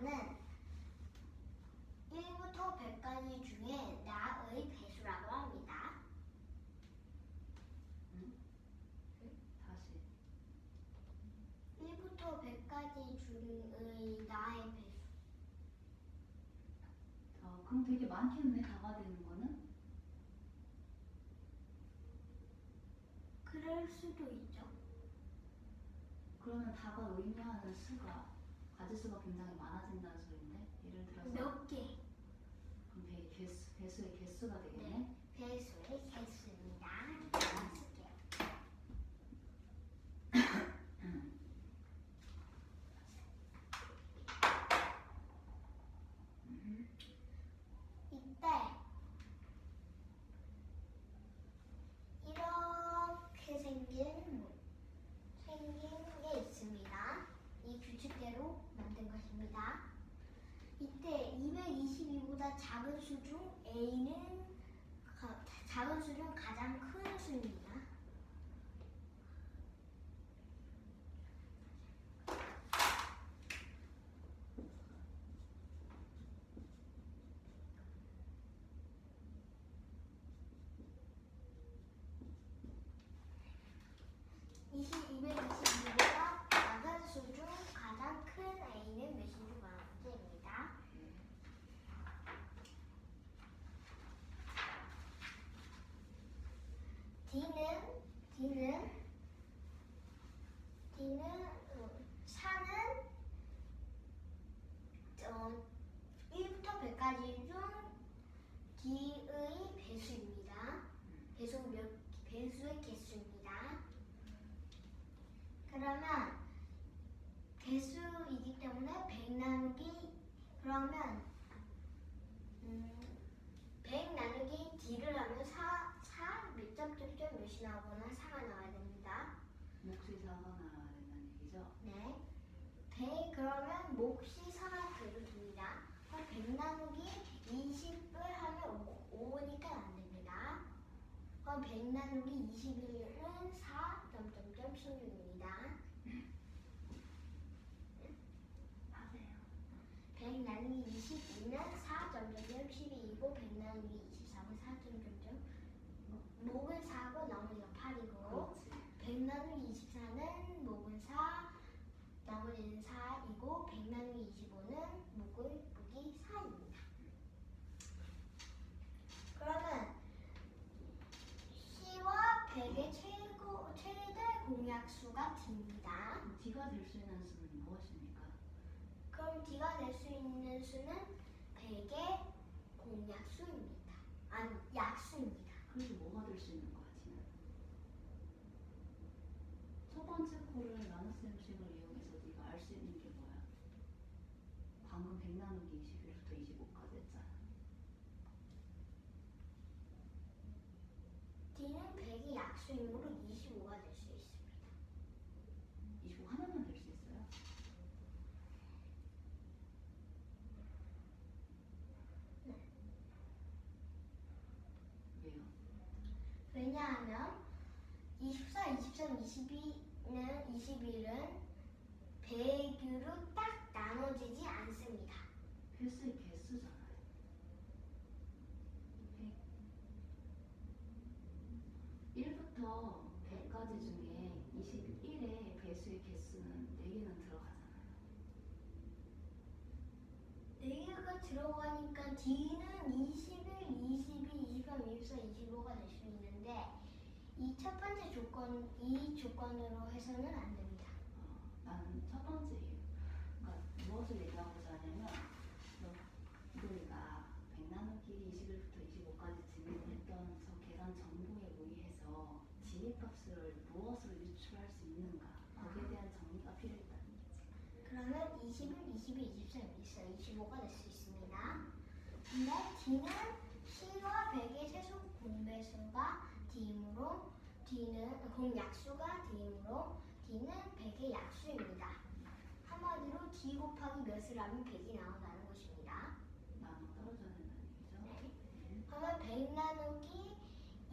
나는 1부터 100까지 중에 나의 배수라고 합니다. 다시. 1부터 100까지 중의 나의 배수. 그럼 되게 많겠네, 다가 되는 거는? 그럴 수도 있죠. 그러면 다가 의미하는 수가, 가지수가 굉장히 많아진다는 소리인데? 예를 들어서 몇 개? 그럼 배수의 개수가 되겠네? 네, 배수의 개수입니다. 제가 쓸게요. 이때 이렇게 생긴 게 있습니다. 이 규칙대로 만든 것입니다. 이때 222보다 작은 수 중 A는 작은 수 중 가장 큰 수입니다. (222보다) 작은 수 중 가장 큰 A는 몇인 줄 문제입니다. 사는 1부터 100까지 중 D의 배수입니다. 배수의 개수입니다. 그러면 개수이기 때문에 100 나누기 그러면 100 나누기 D를 하면 4 몇 점점점 몇이 나오거나 4가 나와야 됩니다. 몫이 4가 나와야 된다는 얘기죠? 네. 100 그러면 몫이 4가 됩니다. 그럼 100 나누기 20을 하면 5니까 안 됩니다. 그럼 100 나누기 21은 4 점점점 16입니다. 하세요. 100 나누기 22는 4 점점점 12이고 100 나누기 23은 4 점점점 목은 4고 나머지가 8이고 그렇지. 100 나누기 24는 목은 4 나머지는 4이고 100 나누기 25는 목이 4입니다. 그러면 C와 100의 최대 공약수가 D입니다. D가 될 수 있는 수는 무엇입니까? 그럼 D가 될 수 있는 수는 100의 공약수입니다. 아니, 약수입니다. 그래서 뭐가 될 수 있는 거야, D는? 첫 번째 코를 나눗셈 식을 이용해서 네가 알 수 있는 게 뭐야? 방금 100 나누기 21부터 25까지 했잖아. D는 100의 약수이므로 25가 될 수 있습니다. 25 하나만 될 수 있어요? 네. 왜요? 왜냐하면 24, 23, 21은 100으로 딱 나눠지지 않습니다. 배수의 개수잖아요. 1부터 100까지 중에 21의 배수의 개수는 4개는 들어가잖아요. 4개가 들어가니까 D는 21, 22, 23, 24, 25가 될 수 있는데 이 첫 번째 이 조건으로 해서는 안 됩니다. 나는 첫 번째 이유. 그러니까 무엇을 얘기하고자 하냐면 우리가 100 나누기 21부터 25까지 진행했던 저 계산 정보에 의해서 지위값을 무엇으로 유출할 수 있는가 거기에 대한 정리가 필요했다는 거지. 그러면 21, 22, 23, 24, 25가 될 수 있습니다. 근데 D는 C와 100의 최소 공배수가 D이므로 공약수가 D이므로 D는 100의 약수입니다. 한마디로 D 곱하기 몇을 하면 100이 나온다는 것입니다. 나눠 떨어져야 된다는 얘기죠. 네. 그러면 100 나누기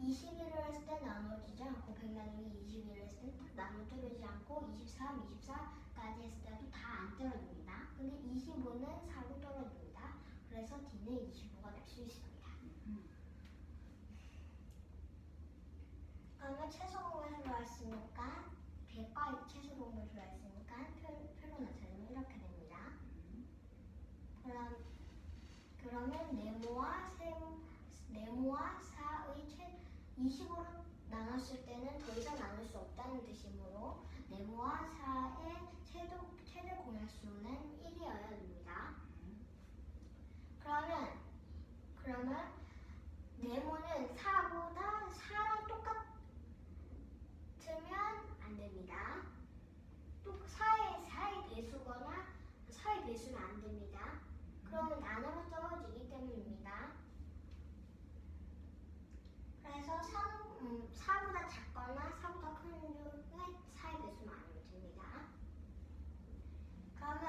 21을 했을 때 나눠지지 않고 100 나누기 21을 했을 때 나눠 떨어지지 않고 23, 24까지 했을 때도 다 안 떨어집니다. 근데 25는 4로 떨어집니다. 그래서 D는 25가 될 수 있습니다. 그러면 최소 공배수로 했으니까 100과 최소 공배수로 했으니까 표로 나타내면 이렇게 됩니다. 그러면 네모와 4의 20으로 나눴을 때는 더 이상 나눌 수 없다는 뜻이므로 네모와 4의 최대 공약수는 1이어야 됩니다. 그러면 네모는 4랑 똑같으면 안 됩니다. 또 4의 배수거나 4의 배수는 안 됩니다. 그러면 안으로 떨어지기 때문입니다. 그래서 4보다 작거나 4보다 큰 중에 4의 배수는 아니면 됩니다. 그러면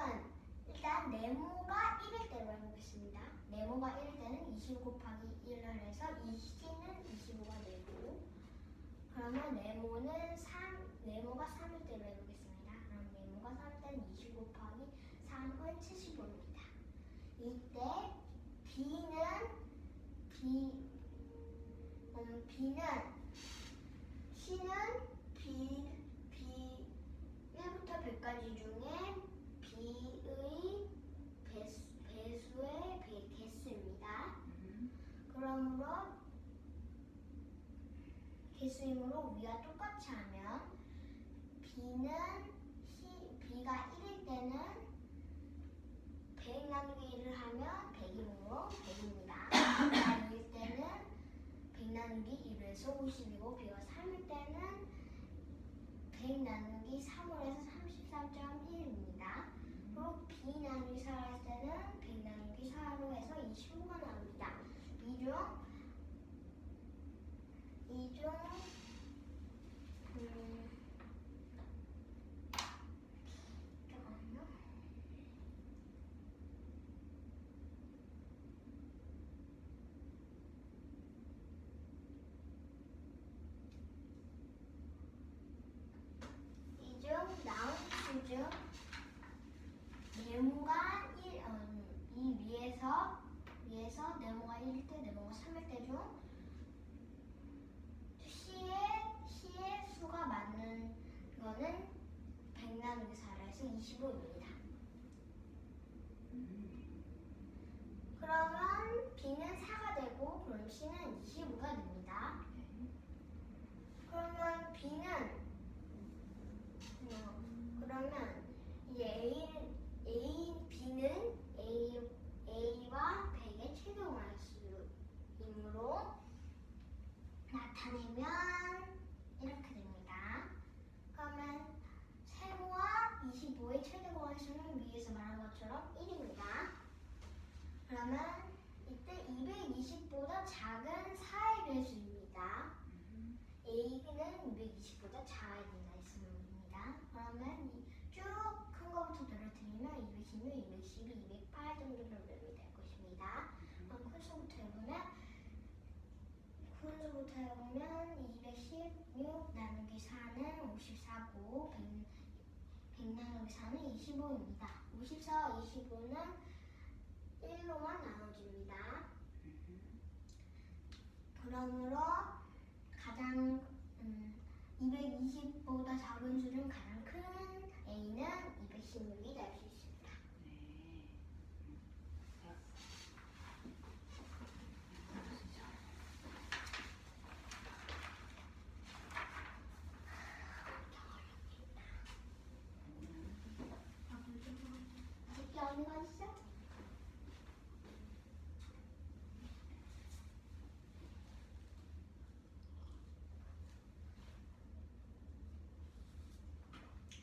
일단 네모가 1일 때로 해보겠습니다. 네모가 1일 때는 25 곱하기 1을 해서 20는 25가 되고, 그러면 네모가 3일 때로 해보겠습니다. 그럼 네모가 3일 때는 20 곱하기 3은 75입니다. 이때 C는 1부터 100까지 중에 B의 배수의 개수입니다. 그러므로 개수이므로 위와 똑같이 하면 B가 1일 때는 100 나누기 1을 하면 100이므로 100입니다. B가 2일 때는 100 나누기 1을 해서 50이고 B가 3일 때는 100 나누기 3을 해서 34.1입니다. 그리고 B 나누기 4를 할 때는 100 나누기 4로 해서 25가 나옵니다. 나온 수중 네모가 이 위에서 네모가 1일 때, 네모가 3일 때 중 C의 수가 맞는 거는 100 나누기 4를 해서 25입니다. 그러면 B는 4가 되고, 그럼 C는 25가 됩니다. 그러면 그러면 이제 B는 A와 100의 최대 공약수이므로 나타내면 이렇게 됩니다. 그러면 세모와 25의 최대 공약수는 위에서 말한 것처럼 1입니다. 그러면 이때 220보다 작은 4의 배수입니다. A는 220보다 작아야 된다 했습니다. 그러면 쭉 큰 거부터 떨어뜨리면 216, 212, 208 정도 별명이 될 것입니다. 그럼 큰 수부터 해보면 216 나누기 4는 54고 100 나누기 4는 25입니다. 54와 25는 1로만 나눠집니다. 그러므로 가장 220보다 작은 수는 가장 큰 A는 216이 될 수 있습니다. 네. 새끼 어디 갔어?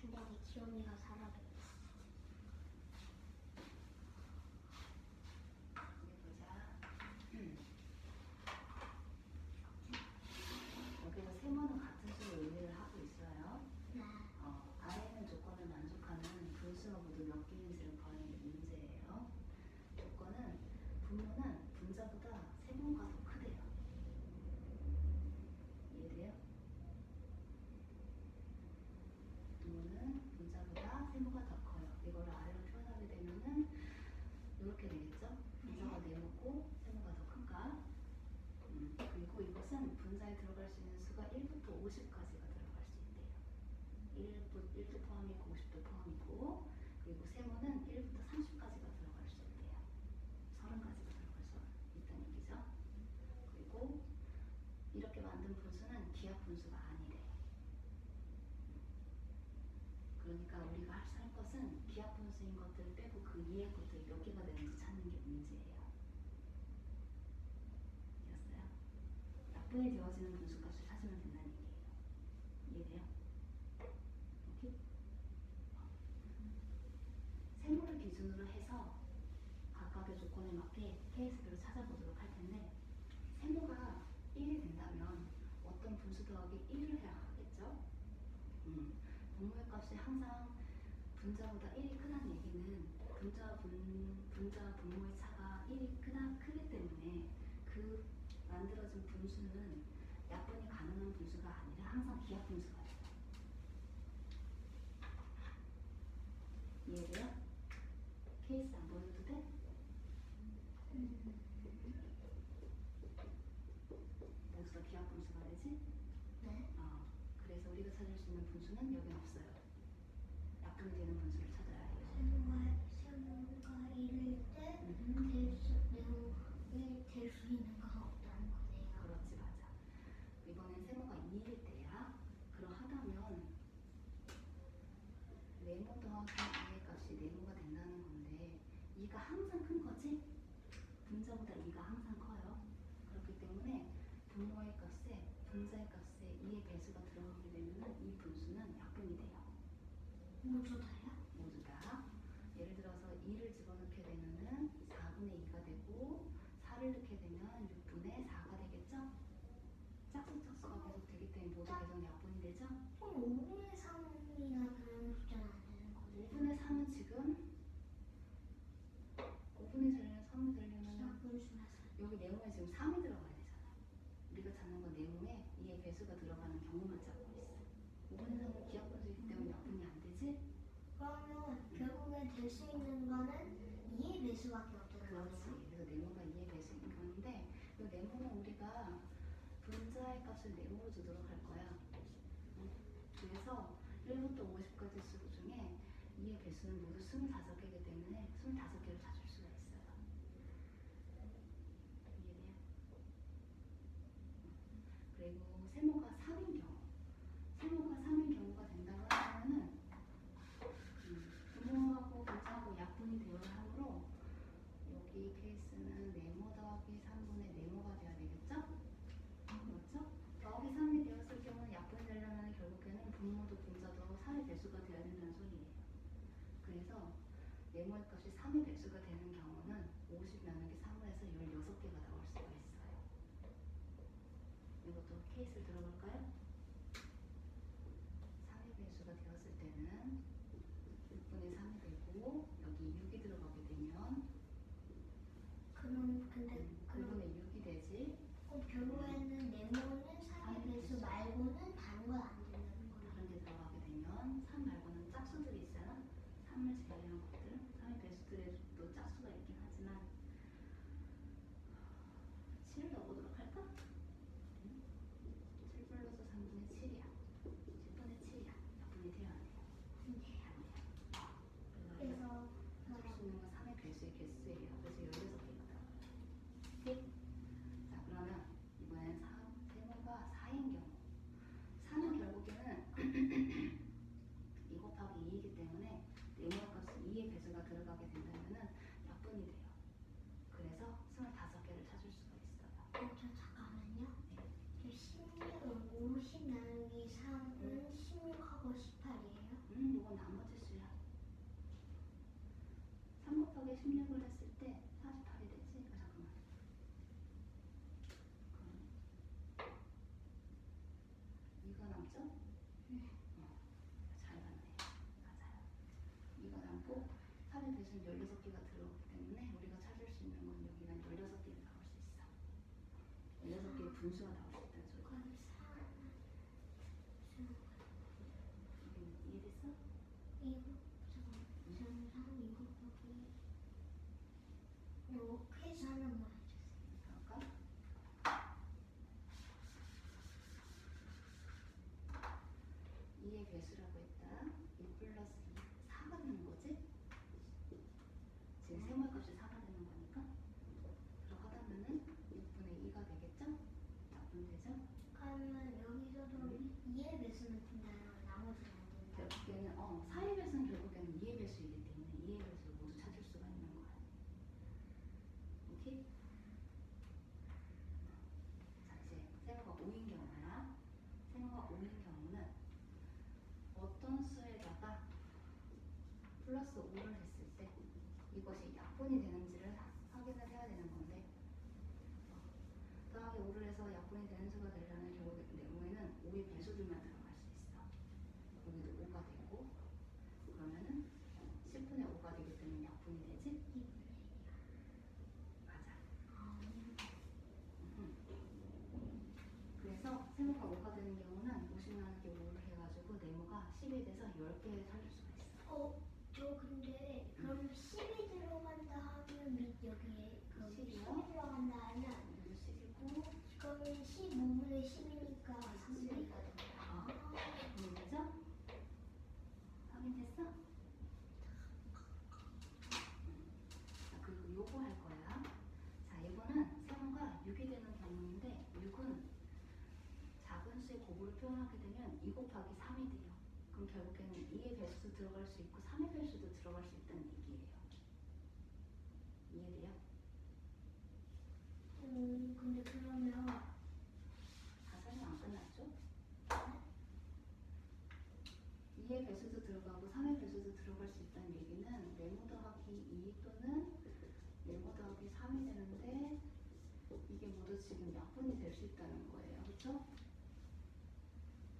근데 우리 귀요미가 사라졌어. 여기서 세모는 같은 수를 의미를 하고 있어요. 네. 아래는 조건을 만족하는 분수가 모두 몇 개인지를 구하는 게 문제예요. 조건은 분모는 분자보다 세모가 더 크대요. 이해돼요? 분모는 분자보다 세모가 더 1도 포함이고 50도 포함이고, 그리고 세모는 1부터 30까지가 들어갈 수 있대요. 30가지가 들어갈 수 있다는 얘기죠. 그리고 이렇게 만든 분수는 기하 분수가 아니래. 그러니까 우리가 할 것은 기하 분수인 것들을 빼고 그 이외의 것들이 몇 개가 되는지 찾는 게 문제예요. 이해했어요? 약분이 되어지는 분수값을 찾으면 된다는 얘기예요. 이해돼요? 오케이? 세모를 기준으로 해서 각각의 조건에 맞게 케이스별로 찾아보도록 할 텐데, 세모가 1이 된다면 어떤 분수 더하기 1을 해야 하겠죠? 분모의 값이 항상 분자보다 1이 크다는 얘기는 분자 분모의 차가 1이 크기 때문에 그 만들어진 분수는 약분이 가능한 분수가 아니라 항상 기하 분수가 돼요. 이해돼요? 케이스 안 보여도 돼? 여기서 기하 분수가 되지? 네. 그래서 우리가 찾을 수 있는 분수는 여긴 없어요. 약분이 되는 분수를 찾아야 해요. 세모가 1일 때 될 수 있는 건 없다는 거네요. 그렇지, 맞아. 이번엔 세모가 2일 때야. 그러하다면 네모 더하기 2의 값이 네모가 된다는 건데 2가 항상 큰 거지? 분자보다 2가 항상 커요. 그렇기 때문에 분모의 값에 분자의 값에 2의 배수가 들어가게 되면 이 분수는 약분이 돼요. 모두 다요? 모두 다. 예를 들어서 2를 집어넣게 되면은 4분의 2가 되고 4를 넣게 되면 6분의 4가 되겠죠? 짝수가 계속 되기 때문에 모두 계속 약분이 되죠? 그럼 5분의 3이나 그런 숫자는 안 되는 거예요? 5분의 3은 지금 5분의 3이 되려면 분수라서. 여기 네모에 지금 3이 들어가야 되잖아. 우리가 찾는 건 네모에 2의 배수가 들어가는 경우만 찾고 있어. 5분의 3은 기하분수이기 때문에 약분이 안 되지? 그러면 결국에 될 수 있는 거는 2의 배수밖에 없다는 그렇지. 거예요? 그래서 네모가 2의 배수인 건데 이 네모는 우리가 분자의 값을 네모로 주도록 할 거야. 그래서 1부터 50까지 수 중에 2의 배수는 모두 25개이기 때문에 25개를 찾을 수가 있어요. 이해돼요? 그리고 세모가 3인 경우, 세모가 3인 경우가 된다고 하면은 분모하고 분자하고 약분이 되어야 하므로 여기 케이스는 네모 더하기 3분의 네모가 돼야 되겠죠? 그렇죠? 더하기 3이 되었을 경우는 약분이 되려면 결국에는 분모도 분자도 3의 배수가 돼야 된다는 소리예요. 그래서 네모의 값이 3의 배수가 되는 경우는 50 나누기 3을 해서 16개가 나올 수가 있어요. 이것도 케이스를 들어볼까요? 3의 배수가 되었을 때는 6분의 3이 되고 여기 6이 들어가게 되면 그럼 근데 9분의 6이 되지. 결국에는 네모는 3의 배수 말고는 다른 건 안 된다는 거예요? 다른 데 들어가게 되면 3 말고는 짝수들이 있잖아. 3을 제외한 것들. 3의 배수들에도 짝수가 있긴 하지만 7을 넣어보도록 할까? 7 플러스 3분의 7이야. 10분의 7이야. 약분이 돼야 안 돼요? 안 돼요. 그래서 찾을 수 있는 건 3의 배수의 개수예요. 그래서 16개가 들어가요. 오케이? 자, 그러면 이번엔 세모가 4인 경우. 4는 결국에는 2 곱하기 2이기 때문에 네모의 값이 2의 배수가 들어가게 된다면 약분이 돼요. 그래서 25개를 찾을 수가 있어요. 잠깐만요. 네. 16, 50 나누기 3은 16하고 18이에요? 이건 나머지 수야. 3 곱하기 16을 했을 때 48이 되지? 잠깐만. 이거 남죠? 잘 봤네. 맞아요. 이거 남고 3의 배수는 16개가 들어오기 때문에 우리가 찾을 수 있는 건 여기가 16개가 나올 수 있어. 16개의 분수가 나올 수 있다는 소리. 그럼 3, 이해됐어? 2 곱하기 요 퀴즈 하나만 해주세요. 그럴까? 2 2의 배수라고 했다. 2 플러스 4가 되는 거지? 지금 세모값이 4가 되는 거니까. 그럼 하다면은 6분의 2가 되겠죠? 약분되죠? 그러면 여기서도 2의 배수는 된다는 나머지는 안 된다. 결국에는 4의 배수는 결국에는 2의 배수이기 때문에 2의 배수를 모두 찾을 수가 있는 거야. 오케이? 자, 이제 세모가 5인 경우야. 세모가 5인 경우는 어떤 수에다가 플러스 5를 했을 때 이것이 약분이 되는지를 확인을 해야 되는 건데, 더하기 5를 해서 약분이 되는 수가 되려면 경우에는 5의 배수들만 들어갈 수 있어. 여기도 5가 되고, 그러면은 10분의 5가 되기 때문에 약분이 되지? 맞아. 그래서 세모가 5가 되는 경우는 50나누기 5를 해가지고 네모가 10이 돼서 10개 찾을 수가 있어. 저 근데 그럼 10이 들어간다 하면 밑 여기에 그럼 10이요? 10이 들어간다 하면 여기도 10이고, 그러면 15분의 10이니까 3분의 2가 된다. 확인되죠? 확인됐어? 자, 그리고 요거 할 거야. 자, 이거는 세모가 6이 되는 경우인데 6은 작은 수의 곱으로 표현하게 되면 2 곱하기 3이 돼요. 그럼 결국에는 2의 배수도 들어갈 수 있고 3의 배수도 들어갈 수 있다는 얘기예요. 이해돼요? 근데 그러면 가설이 안 끝났죠? 2의 배수도 들어가고 3의 배수도 들어갈 수 있다는 얘기는 네모 더하기 2 또는 네모 더하기 3이 되는데 이게 모두 지금 약분이 될 수 있다는 거예요. 그렇죠?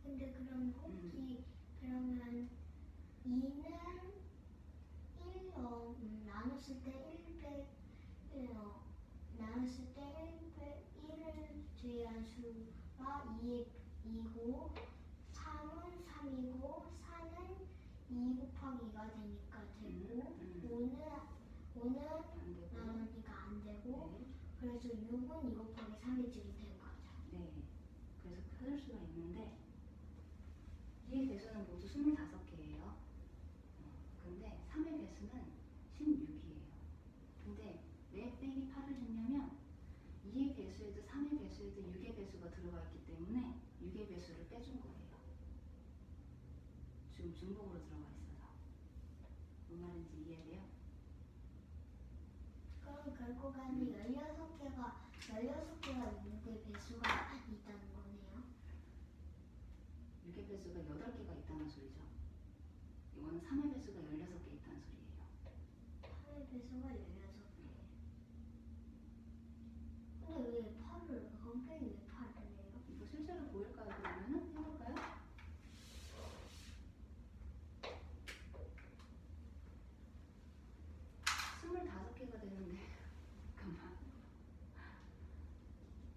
근데 그럼 혹시 그러면 2는 1 나눴을 때 1을 제한 수가 2고 3은 3이고 4는 2 곱하기 2가 되니까 되고 5는 안 되고. 나누기가 안 되고 네. 그래서 6은 2 곱하기 3이 지금 된 거죠. 네. 그래서 찾을 수가 있는데 이의 배수는 모두 25개예요. 근데 3의 배수는 16이에요. 근데 왜 빼기 8을 했냐면 2의 배수에도 3의 배수에도 6의 배수가 들어가 있기 때문에 6의 배수를 빼준 거예요. 지금 중복으로 들어가 있어서. 뭔 말인지 이해돼요? 그럼 결국에는 16개가 6의 배수가 있다는 거네요. 6의 배수가 8개가 있다는 소리죠. 이거는 3의 배수가 16개 있다는 소리예요. 8의 배수가 16개. 근데 왜 8을, 컴plex이 왜 8을 해요? 이거 실제로 보일까요? 그러면은 해볼까요? 스물다섯 개가 되는데 잠깐만.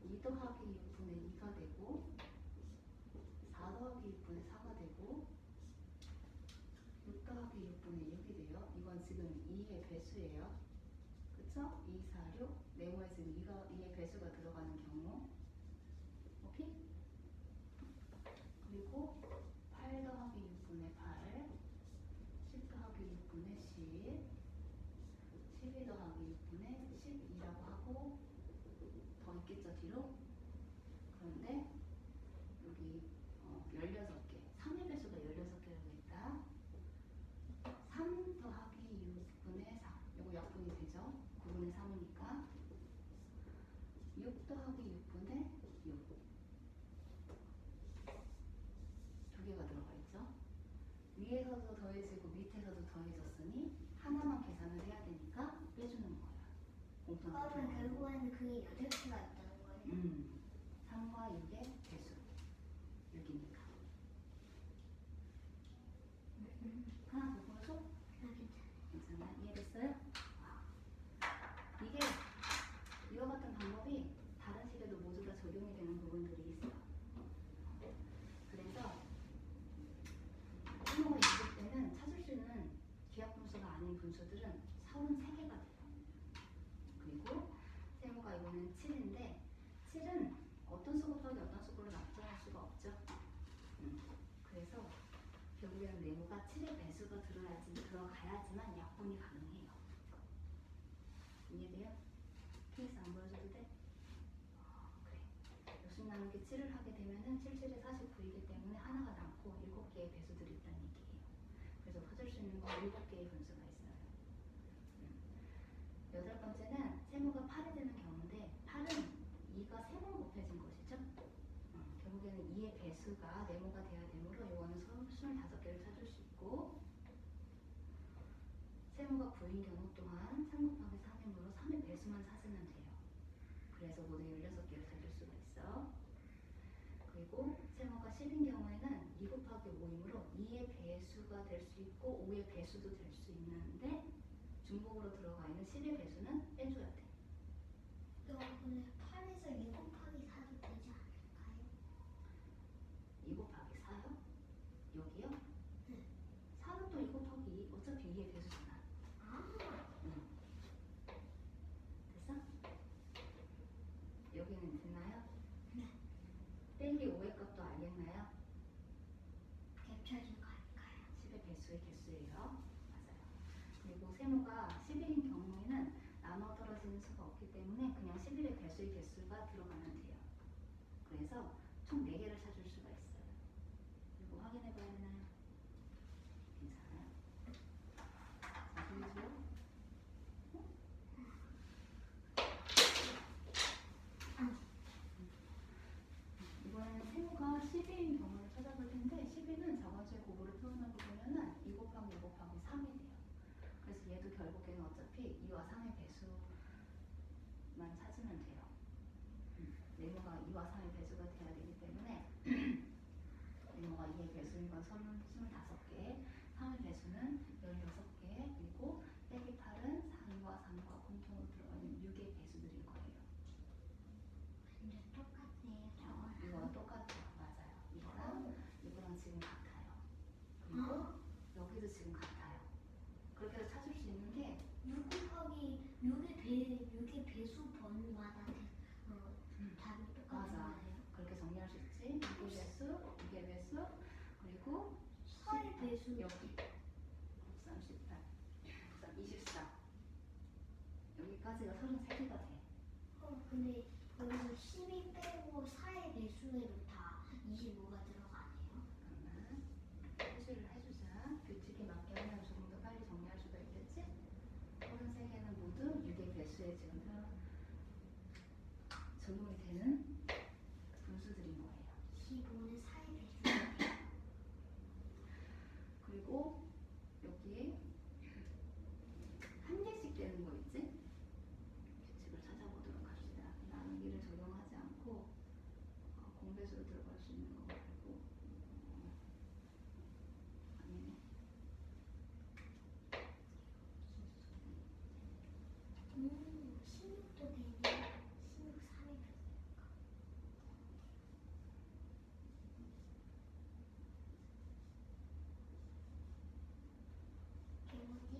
2 더하기 6분의 2가 되고 4 더하기 6분의 4가 되고 6 더하기 6분의 6이 돼요. 이건 지금 2의 배수예요. 그쵸? 2, 4, 6 네모에 지금 2의 배수가 들어가는 경우. 오케이? 그리고 8 더하기 6분의 8 10 더하기 6분의 10 12 더하기 6분의 12라고 하고 더 있겠죠 뒤로? 그런데 여기 16개 3의 배수가 16개라고 했다. 3 더하기 6분의 4 이거 약분이 되죠? 9분의 3이니까 6 더하기 6분의 6 두 개가 들어가 있죠? 위에서도 더해지고 밑에서도 더해졌으니 하나만 계산을 해야 되니까 빼주는 거야. 공통으로 그러면 들어가는 거. 결국에는 그게 8개가 있다는 거예요. 3과 6의 배수 6이니까 하나 더 보여줘? 괜찮아? 이해됐어요? 이게 이와 같은 방법이 다른 식에도 모두 다 적용이 되는 부분들이 있어요. 그래서 세모가 있을 때는 찾을 수 있는 기하분수가 아닌 분수들은 33개가 돼요. 그리고 세모가 이거는 7인데 7은 어떤 수 곱하기 어떤 수 꼴로 나타낼 수가 없죠. 그래서 7의 배수가 들어가야지만 약분이 가능해요. 이해돼요? 케이스 안 보여줘도 돼? 그래. 요식 나누기 7을 하게 되면은 7, 7에 49이기 때문에 하나가 남고 7개의 배수들이 있다는 얘기예요. 그래서 찾을 수 있는 건 7개의 분수가 있어요. 여덟 번째는 세모가 8이 되는 경우인데 8은 2가 3번 곱해진 것이죠. 결국에는 2의 배수가 네모가 돼야 되므로 이거는 25개를 찾을 수 있고 세모가 9인 경우 또한 3 곱하기 3이므로 3의 배수만 찾으면 돼요. 그래서 모두 16개를 찾을 수가 있어. 그리고 세모가 10인 경우에는 2 곱하기 5이므로 2의 배수가 될 수 있고 5의 배수도 될 수 있는데 중복으로 들어가 있는 10의 배수는 빼줘야 돼. 근데 8에서 2 곱하기 4도 되지 않을까요? 2 곱하기 4요? 여기요? 네. 4는 또 2 곱하기 2 어차피 2의 배수잖아. 됐어? 여기는 됐나요? 네. 빼기 5의 값도 알겠나요? 겹쳐진 거 아닐까요? 10의 배수의 개수예요. 맞아요. 그리고 세모가 11인 경우에는 나눠 떨어지는 수가 없기 때문에 그냥 11의 배수의 개수가 들어가면 돼요. 그래서 총 4개를 찾을 수가 있어요. 이거 확인해 봐야 되나요? 괜찮아요? 자, 보여줘요. 이번에는 세모가 12인 경우를 찾아볼 텐데 12는 저번주에 고보를 표현하고 보면은 2 곱하기 5 곱하기 3이 돼요. 그래서 얘도 결국에는 어차피 2와 3의 배수만 찾으면 돼요. 네모가 2와 3의 배수가 돼야 되기 때문에 네모가 2의 배수인 건 25개, 3의 배수는 16개, 그리고 빼기 8은 2와 3과 공통으로 들어가 있는 6의 배수들일 거예요. 완전 똑같네요. 저거랑. 이거랑 똑같아요. 맞아요. 이거랑 지금 같아요. 그리고 여기도 지금 같아요. 그렇게 해서 찾을 수 있는 게 6 곱하기 6의 배수 번마다 답이 맞아. 똑같은가요? 그렇게 정리할 수 있지. 6의 배수, 6의 배수, 그리고 4의 배수. 여기 38, 24 여기까지가 33개가 돼. 근데 거기서 12 빼고 4의 배수에도 다 25가 들어가네요. 그러면 표시를 해주자. 규칙에 맞게 하면 조금 더 빨리 정리할 수가 있겠지? 33개는 모두 6의 배수에 지금 적용이 되는 분수들인 거예요. 15는 4의 배수예요. 그리고 여기에 한 개씩 되는 거 있지? 규칙을 찾아보도록 합시다. 나누기를 적용하지 않고 공배수로 들어갈 수 있는 거 말고 아니네. 16도 되네. 16 3의 배수니까. 이게 뭐지?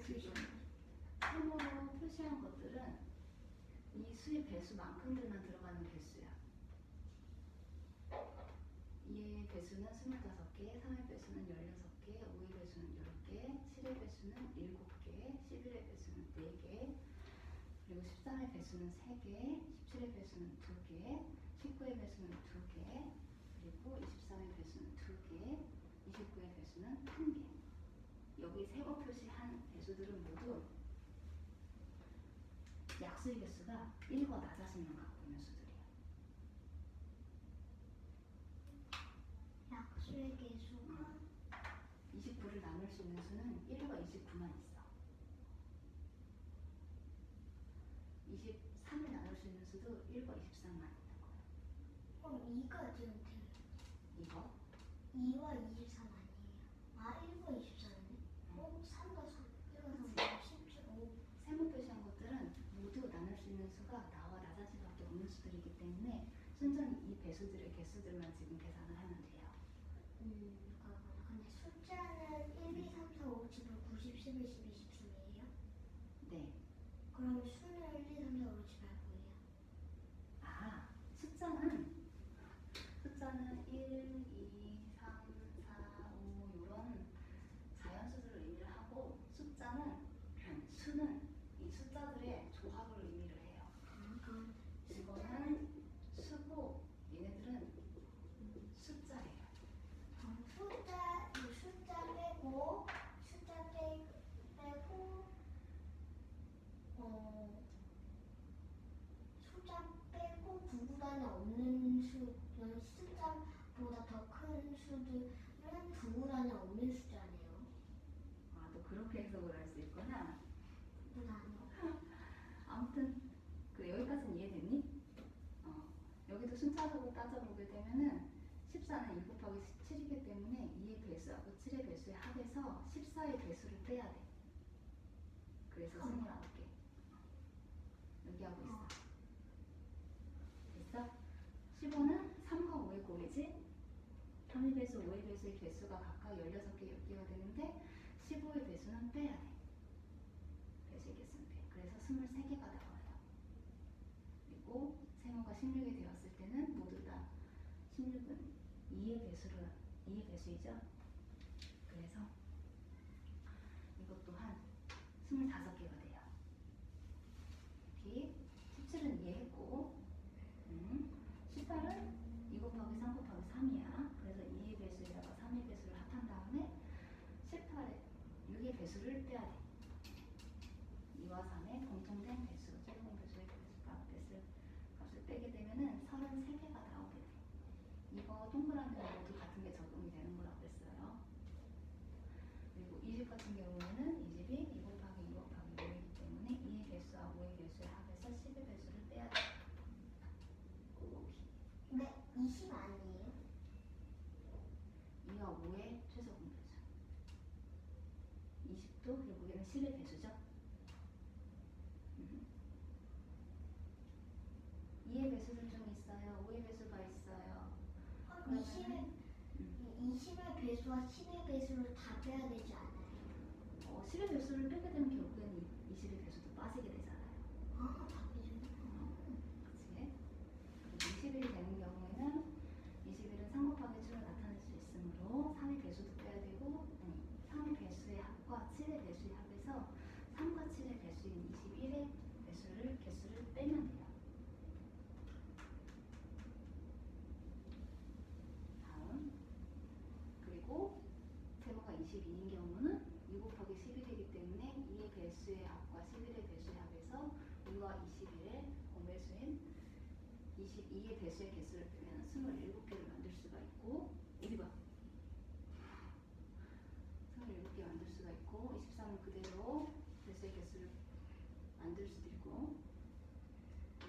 지금 세모로 표시한 것들은 이 수의 배수만큼들만 들어가는 개수야. 2의 배수는 25개, 3의 배수는 16개, 5의 배수는 10개, 7의 배수는 7개, 11의 배수는 4개, 그리고 13의 배수는 3개, 17의 배수는 2개, 19의 배수는 2개, 그리고 24의 배수는 2개, 29의 배수는 1개. 여기 세모 표시한 배수들은 모두 약수의 개수가 1과 낮아지면 갖고 있는 수들이에요. 약수의 개수가 29를 나눌 수 있는 수는 1과 29만 있어. 23을 나눌 수 있는 수도 1과 23만 있는 거야. 그럼 2가 지금 이거 2와 23 아니에요? 1과 23이네? 3과 3, 1과 3, 17, 세모 표시한 것들은 모두 나눌 수 있는 수가 나와 낮아질 수밖에 없는 수들이기 때문에 순전히 이 배수들의 개수들만 지금 계산을 하면 돼요. 그렇구나. 근데 숫자는 1, 2, 3, 4, 5, 6, 7, 8, 9, 10, 11, 12, 13이에요? 네. 그럼 수는 1, 2, 3, 4, 5, 6, 7, 8, 9예요? 아, 숫자는 1, 2, 3, 4, 5 이런 자연수를 의미를 하고 수는 이 숫자들의 조합을 의미를 해요. 그럼 이거는 수고 얘네들은 숫자예요. 숫자 빼고 숫자 빼고 구구단에 없는 수는 숫자보다 더 큰 수들은 구구단에 없는 숫자네요. 아, 또 그렇게 해석을 할 수 있구나. 구구단이요. 아무튼 여기까지는 이해됐니? 여기도 순차적으로 따져보게 되면은 14는 2 곱하기 17이기 때문에 2의 배수하고 7의 배수의 합에서 14의 배수를 빼야 돼. 그래서 29개. 여기 하고 있어. 됐어? 15는 3과 5의 곱이지? 3의 배수, 5의 배수의 개수가 각각 16개, 10개가 되는데 15의 배수는 빼야 돼. 배수의 개수는 빼. 그래서 23개가 나와요. 그리고 세모가 16이 되었을 때는 모두 다 16은 2의 배수이죠? 그래서 이것 또한 25개가 돼요. 여기 17은 이해했고 18은 2 곱하기 3 곱하기 3이야. 그래서 2의 배수에다가 3의 배수를 합한 다음에 18에 6의 배수를 빼야 돼. 2와 3의 공통된 배수, 최종 배수의 값을 빼게 되면은 33개가 나오게 돼. 이거 동그라미 모두 같은 게 적용이 되는 거라고 했어요. 그리고 20 같은 경우에는 20이 2 곱하기 2 곱하기 5이기 때문에 2의 배수와 5의 배수의 합에서 10의 배수를 빼야 돼. 근데 20 아니에요? 2와 5의 최소 공배수. 20도 결국에는 10의 배수죠. 2의 배수들 좀 있어요. 5의 배수가 있어요. 20의 배수와 10의 배수를 다 빼야 되지 않아요? 10의 배수를 빼게 되면 결국에는 20의 배수도 빠지게 되잖아요. 다 빼주네. 그치? 20일이 되는 경우에는 20일은 3 곱하기 7로 나타낼 수 있으므로 3의 배수도 빼야 되고 3의 배수의 합과 7의 배수의 합에서 3과 7의 배수인 21의 개수를 빼면 돼요. 다음 그리고 세모가 22인 경우는 2 곱하기 11이기 때문에 2의 배수의 합과 11의 배수의 합에서 2와 21의 공배수인 22의 배수의 개수를 빼면 27개를 만들 수가 있고 어디 봐 27개 만들 수가 있고 23은 그대로 배수의 개수를 만들 수도 있고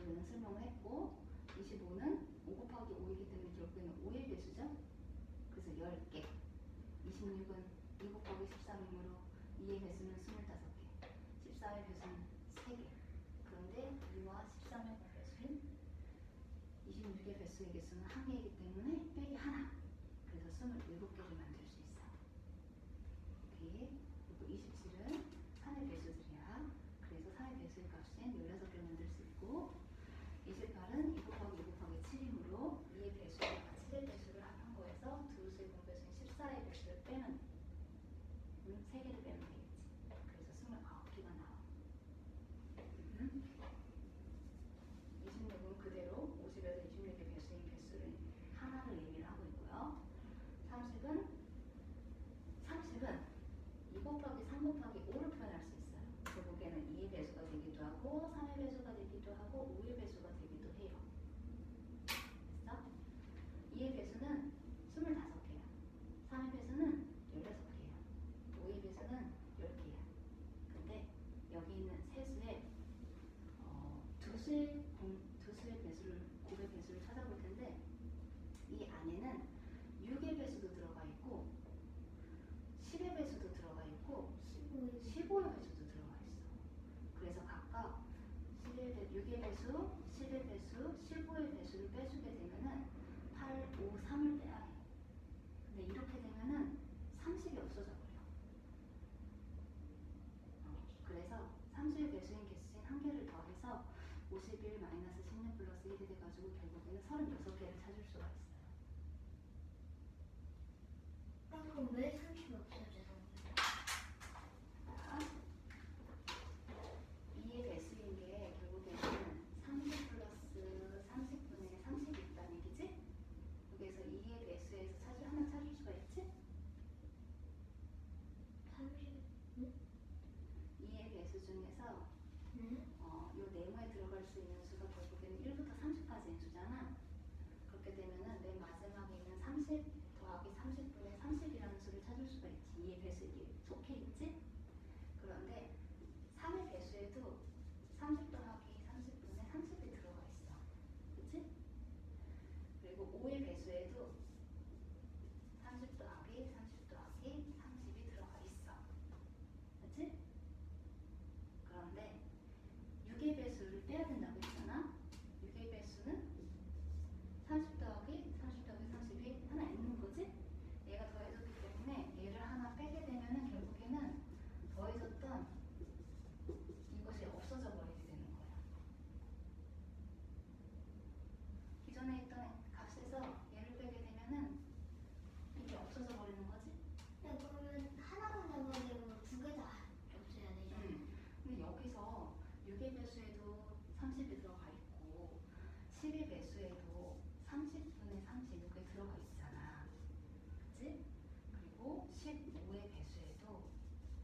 여기는 설명을 했고 25는 5 곱하기 5이기 때문에 결국에는 5의 배수죠. 그래서 10개 26은 2 곱하기 13이므로 2의 배수는 25개 14의 배수는 3개 그런데 2와 13의 배수인 26의 배수의 개수는 1개이기 때문에 빼기 하나. 그래서 27개를 만들 수 있어. 오케이. 그리고 27은 3의 배수들이야. 그래서 3의 배수의 값인 16개를 만들 수 있고 28은 2 곱하기 2 곱하기 7이므로 2의 배수와 7의 배수를 합한 거에서 두 수의 공배수인 14의 배수를 빼면 3개를 빼면 되겠지. 그래서 29개가 나와. 26은 그대로 50에서 26의 배수인 개수를 가지고 결국에는 36개를 찾을 수가 있어요. 그럼 왜 30이 없어져요? 자, 2의 배수인 게 결국에는 30 플러스 30분의 30이 있다는 얘기지? 여기에서 2의 배수에서 하나 찾을 수가 있지? 30? 2의 배수 중에서 네? 요 네모에 들어갈 수 있는 수가 결국에는 1부터 30까지인 수잖아. 그렇게 되면은 맨 마지막에 있는 30 더하기 30분의 30이라는 수를 찾을 수가 있지. 2의 배수에 속해 있지? 그런데 3의 배수에도 30 더하기 30분의 30이 들어가 있어. 그치? 그리고 5의 배수에도 30 더하기 30 더하기 30이 들어가 있어. 그치? 그런데 6의 배수를 빼야 된다고 했잖아. 6의 배수는 30 더하기 30 더하기 30이 하나 있는 거지? 얘가 더해졌기 때문에 얘를 하나 빼게 되면은 결국에는 더해졌던 이것이 없어져 버리게 되는 거야. 기존에 있던 값에서 얘를 빼게 되면은 이게 없어져 버리는 거지? 네, 그러면 하나만 잡아야 되고 두 개 다 없애야 되죠? 근데 여기서 6의 배수에도 30이 들어가 있고 10의 배수에도 30분의 30 이렇게 들어가 있잖아. 그치? 그리고 15의 배수에도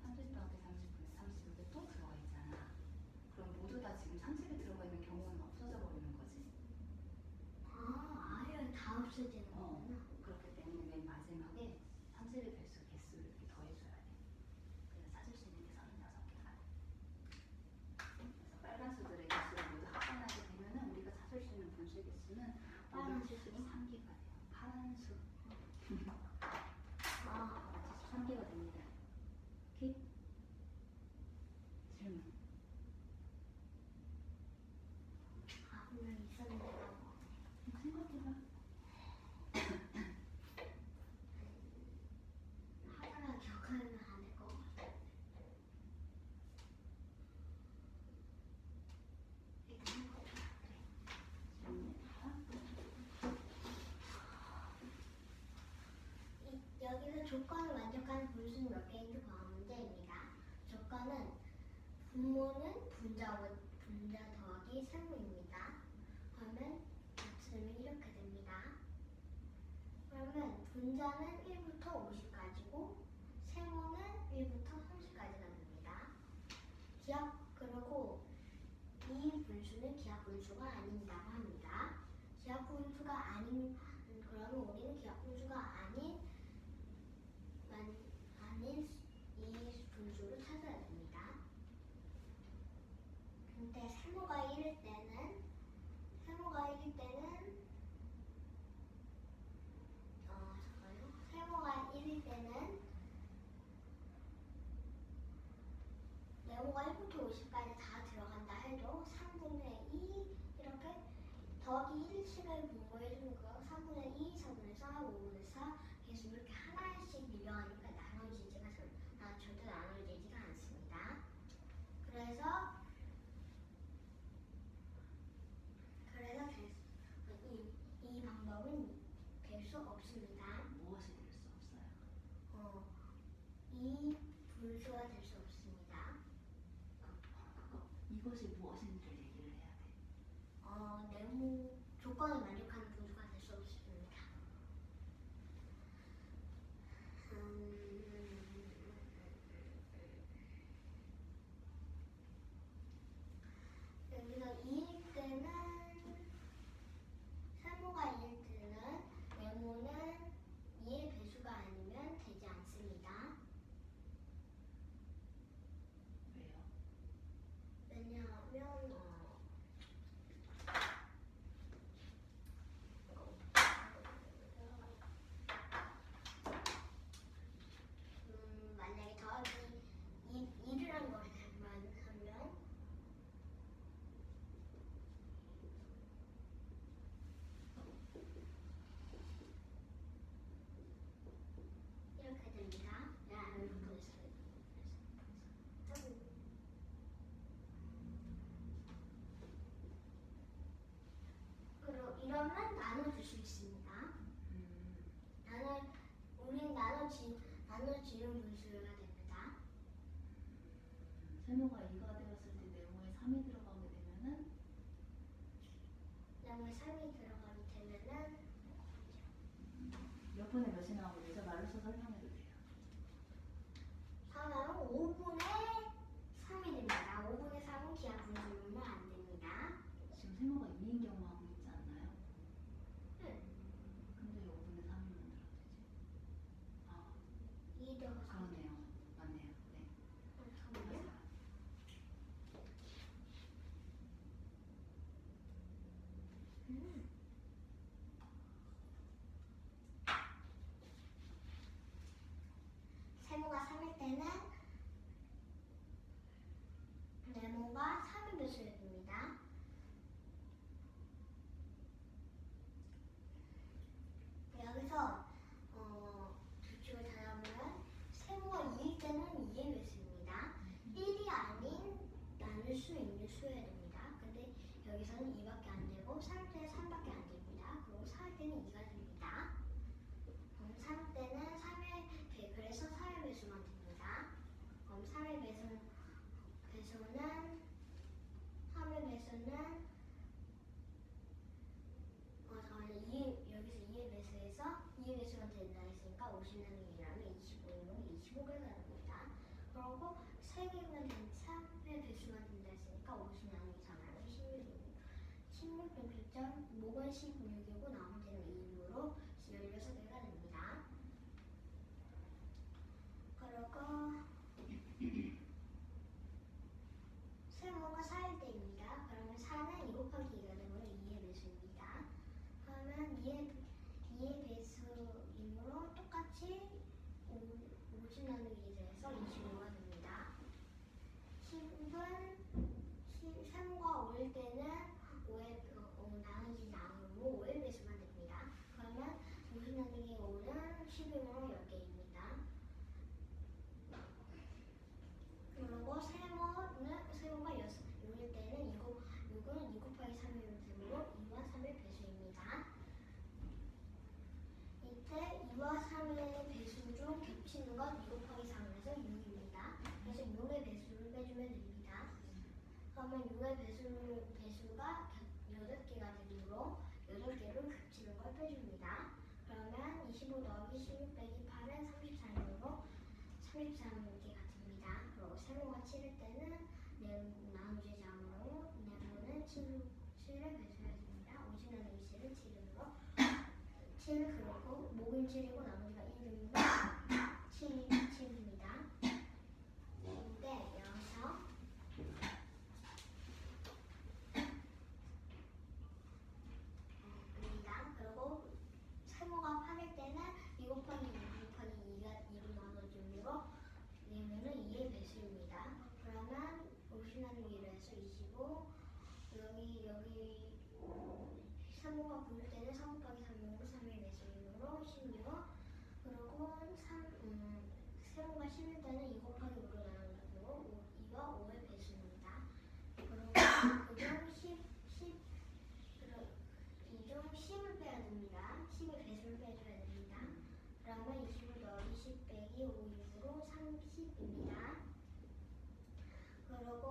30 더하기 30분의 30 이렇게 또 들어가 있잖아. 그럼 모두 다 지금 30이 들어가 있는 경우는 없어져 버리는 거지. 아예 다 없어지는 거구나. 그렇기 때문에 맨 마지막에 30의 배수 개수를 이렇게 더해줘야 돼. 그래서 찾을 수 있는 게 36개가 돼. 그래서 빨간 수들의 개수를 모두 합산하게 되면은 우리가 찾을 수 있는 분수의 개수는 빨간 73개가 돼요. 파란 수. 73개가 됩니다. 오케이? 질문. 분명 있었는데 생각해봐. 하다가 기억하면 안 될 것 같아. 일단 해보자. 여기서 조건을 만족하는 분수는 몇 개인지 구하는 문제입니다. 조건은 분모는 분자 더하기 세모입니다. 그러면 답은 이렇게 됩니다. 그러면 분자는 1부터 50까지고 세모는 1부터 30까지가 됩니다. 그리고 이 분수는 기하 분수가 아닌다고 합니다. 기하 분수가 아닌 그러면 우리는 기하 분수가 아닌 이 분수를 찾아야 됩니다. 근데 세모가 1일 때는 잠깐만요. 세모가 1일 때는 네모가 1부터 50까지 다 들어간다 해도 3분의 2 이렇게 더하기 1씩을 분모해주는 거 3분의 2, 4분의 4, 5분의 4 계속 이렇게 하나씩 밀려가니까 절대 나눠지지가 않습니다. 그래서 이 방법은 될 수 없습니다. 무엇이 될 수 없어요? 이 분수가 될 수 없습니다. 이것이 무엇인지를 얘기를 해야 돼. 네모 조건을 만족하는 분수가 될 수 없습니다. 여기서 2일 때는 세모가 2일 때는 네모는 2의 배수가 아니면 되지 않습니다. 왜요? 왜냐하면 이러면 나눠줄 수 있습니다. 우린 나눠지는 분수가 됩니다. 세모가 2가 되었을 때 네모에 3이 들어가게 되면은 그다음에 3이 들어가게 되면은 몇 분에 몇이 나오게 되죠? 말로 써 설명해도 돼요. 3은 5분의 3이 됩니다. 5분의 3은 기하 분수면 안 됩니다. 지금 세모가 2인 경우 하고 있지 않나요? 응. 근데 5분의 3이면 어떻게 되지? 아, 2 더하기 3. 그러네요. 맞네요. 네. 잠깐만요. 맞아요. 세모가 3일 때는 네모가 3의 배수가 됩니다. 여기서 규칙을 찾아보면 세모가 2일 때는 2의 배수입니다. 1이 아닌 나눌 수 있는 수여야 됩니다. 근데 여기서는 2밖에 안 되고 3일 때는 3밖에 안 됩니다. 그리고 4일 때는 2가 됩니다. 3일 때는 3의 그래서 3의 배수만 됩니다. 그럼 3의 배수는 3의 배수는 여기서 2의 배수에서 2의 배수만 된다 했으니까 50나누기라면 25이면 25배가 됩니다. 그리고 3개만 된 3의 배수만 된다 했으니까 50 나누기 3하면 16 평균점 목은 16이고 나머지는 2이므로 16배가 됩니다. 그리고 세모가 4일 때입니다. 그러면 4는 2 곱하기 2가 되므로 2의 배수입니다. 그러면 2의 배수이므로 똑같이 50 나누기 돼서 25가 됩니다. 10은 세모가 5일 때는 5의 나누지 않으므로 5의 배수만 됩니다. 그러면 50 나누기 5는 10이므로 10개입니다. 그리고 세모가 6일 때는 6은 2 곱하기 3이면 되므로 2와 3의 배수입니다. 이때 2와 3의 배수 중 겹치는 건 2 곱하기 3에서 6입니다. 그래서 6의 배수를 빼주면 됩니다. 그러면 6의 배수가 8개가 되므로 8개를 겹치는 걸 빼줍니다. 그러면 25 더하기 16 빼기 8은 33이므로 33개가 됩니다. 그리고 세모가 7일 때는 나누지 않으므로 네모는 7의 배수해야 됩니다. 50 나누기 7은 7이므로 7 그리고 목은 7이고 나머지가 1이므로 7입니다. 근데 여기서 그리고 세모가 8일 때는 2 곱하기 2 곱하기 2가 2로 나눠지므로 네모는 2의 배수입니다. 그러면 50 나누기 1을 해서 25 여기 세모가 9일 때는 3 곱하기 3이므로 3의 배수이므로 16 그리고 세모가 10일 때는 2 곱하기 5로 나눠지므로 2가 5의 배수입니다. 그리고 그중 10을 빼야 됩니다. 10의 배수를 빼줘야 됩니다. 그러면 25 더하기 10 빼기 5이므로 30입니다. 그리고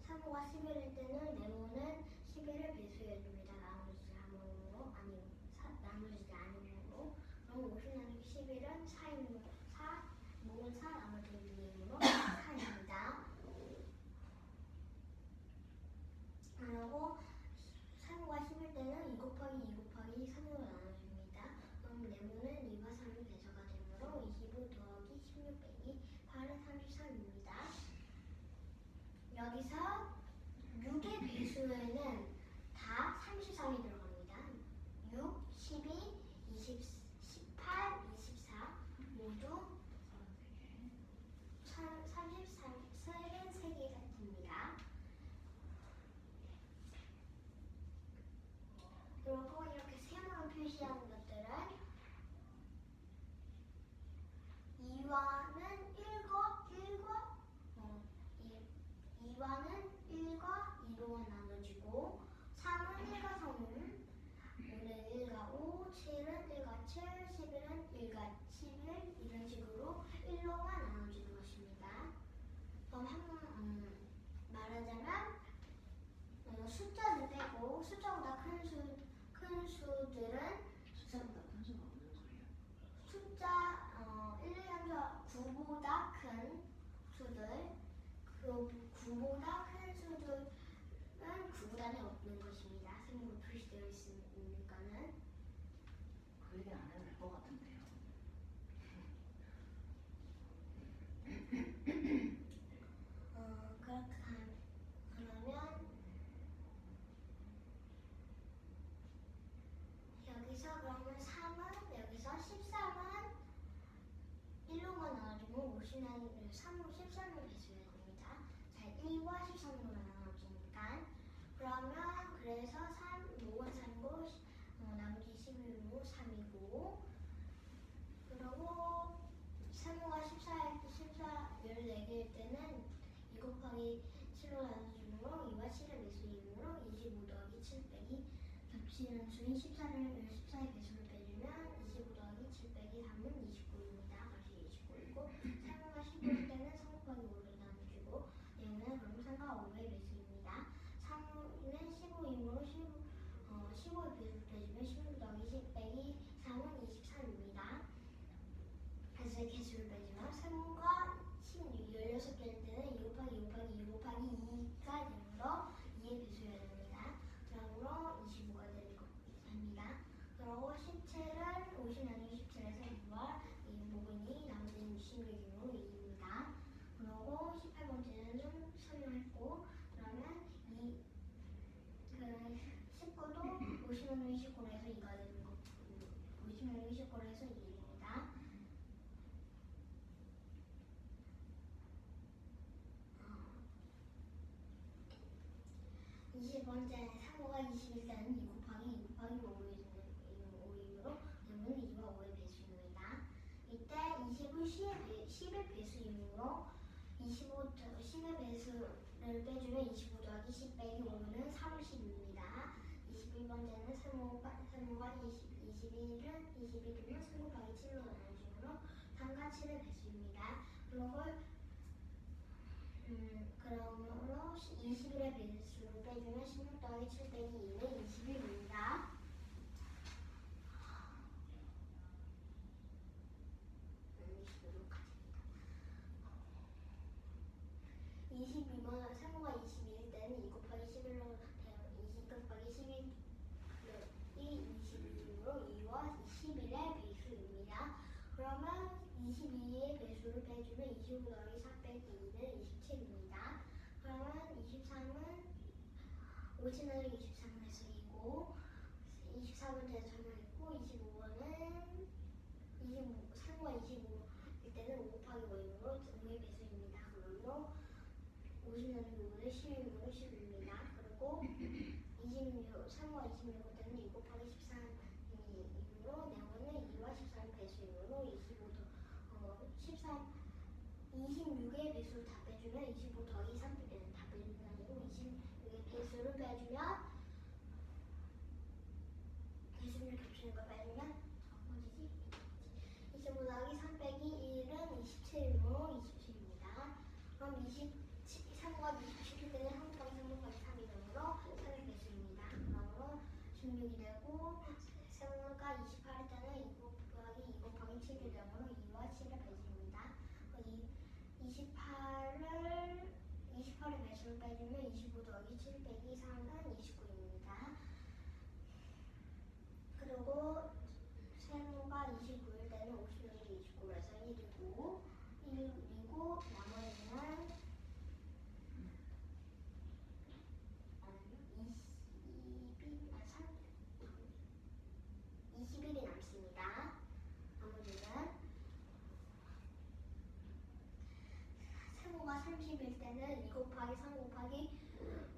세모가 11일 때는 네모는 11을 배수해줍니다. 나누지 않으므로 나누지 않으므로 그럼 50 나누기 11은 4이므로 목은 4 나머지 2이므로 4입니다. 그리고 세모가 10일 때는 2 곱하기 2 곱하기 3으로 나눠줍니다. 그럼 네모는 2와 3이 배수가 되므로 25 더하기 16 빼기 8은 33입니다. 여기서 6의 배수에는 다 33이 들어갑니다. 6, 12, 20, 18, 24 모두 33개가 됩니다. 그리고 이렇게 세모로 표시하는 것들은 2와는 2와는 1과 2로 나눠지고 3은 1과 3으로 7로만 나눠주는 것입니다. 그럼 말하자면 숫자를 빼고 숫자보다 큰 수들은 숫자보다 큰 수가 무슨 소리예요? 숫자 1, 2, 3, 4, 9보다 큰 수들 그 9보다 큰 수들은 9구단에 없는 것입니다. 세모로 표시되어 있으니까는 그 얘기 안 해도 될 것 같은데요. 그렇게 그러면 여기서 그러면 3은 여기서 13은 1로만 나눠주면 3으로 13을 배수해야 됩니다. 자, 1과 13으로 나눠지니까 그러면 그래서 5은 3이고 나머지 11은 3이고 그리고 3호가 14개일 때는 2 곱하기 7로 나눠주므로 2와 7의 배수이므로 25 더하기 7 빼기 겹치는 수인 14의 배수를 빼주면 25 더하기 7 빼기 3은 29입니다. 다시 29이고 3호가 15일 때는 3 곱하기 5를 나눠주고 얘는 그럼 3과 5의 배수입니다. 3은 15이므로 15의 배수를 빼주면 16 더하기 10 빼기 3은 23입니다. 그래서 개수를 빼주면 3과 16개일 때는 2 곱하기 2 곱하기 2 곱하기 2가 되므로 2의 배수여야 됩니다. 그러므로 25가 되는 겁니다. 그리고 17은 50 나누기 17에서 2와 2분이 나머지는 26이므로 2입니다. 그리고 18번째는 설명했고 그러면 19도 50 나누기 19에서 2가 되는 거 50 나누기 19에서 2입니다. 20번째는 3호가 20일 때는 2 곱하기 2 곱하기 5이므로 얘는 2와 5의 배수입니다. 이때 20은 10의 배수이므로 10의 배수를 빼주면 25 더하기 10 빼기 5는 30입니다. 21번째는 3호가 21이면 3 곱하기 7로 나눠주므로 3과 7의 배수입니다. 그러므로 21의 배수를 빼주면 16 더하기 7 빼기 2는 21입니다. 22번 3호가 22일 때는 2 곱하기 11로 2 곱하기 11이 22이므로 2와 21의 배수입니다. 그러면 22의 배수를 빼주면 25 더하기 4 빼기 2는 27입니다. 그러면 23은 5치 나누기 23은 해서 2고 24번째 설명했고 25번은 3과 25일 때는 5 곱하기 5이므로 5의 배수입니다. 그러므로 50 나누기 5는 10이므로 10입니다. 그리고 3과 26일 때는 2 곱하기 13이므로 내원은 2와 13의 배수이므로 26의 배수를 다 빼주면 25 더하기 3 다 빼주는 게 아니고 26의 배수를 빼주면 배수를 겹치는 걸 빼주면 어디지? 25 더하기 3 빼기 1은 27이므로 27입니다. 그럼 3과 27일 때는 3 곱하기 3 곱하기 3이 되므로 3의 배수입니다. 그러므로 16이 되고 3과 28일 때는 2 곱하기 2 곱하기 7이 되므로 2와 7의 배수입니다. 28의 배수를 빼주면 25 더하기 7 빼기 3은 29입니다. 그리고 세모가 29일 때는 50 나누기 29에서 1이고 나머지는 20일이 남습니다. 나머지는 세모가 30일 때는 2 곱하기 3 곱하기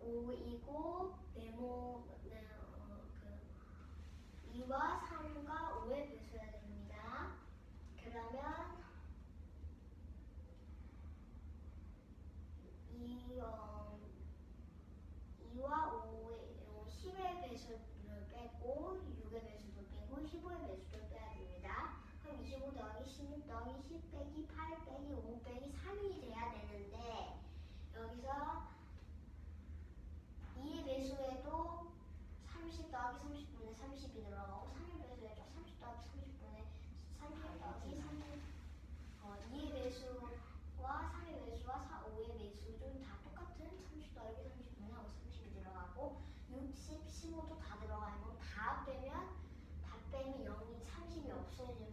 5이고 2와 3 없어지면